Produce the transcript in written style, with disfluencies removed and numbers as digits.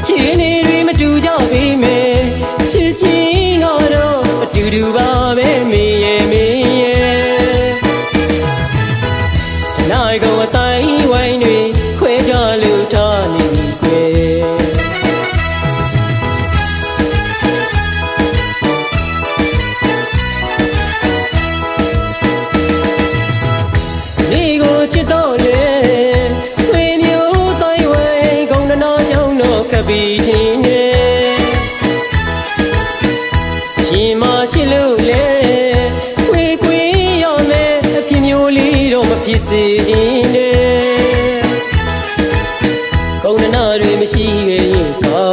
အခြေအနေတွေမတူကြပေမဲ့ချစ်ချင်းကတော့အတူတူပါပဲမေရဲ့မေရဲ့နိုင်ကုန်အတိုင်းဝိုင်းတွေခွဲကြလို့ထားနေပြီကွယ်နေကိုချစ်တော့လေဆွေမျိုးတိုင်းဝိုင်းကုန်တနာကြောင့်တော့ခပ်ပြီးချင်းနေရှင်မချစ်လို့လေခွေခွေရမယ်အဖြစ်မျိုးလေးတော့မဖြစ်စေခြင်းနဲ့ကုန်တနာတွေမရှိခဲ့ရင်ကော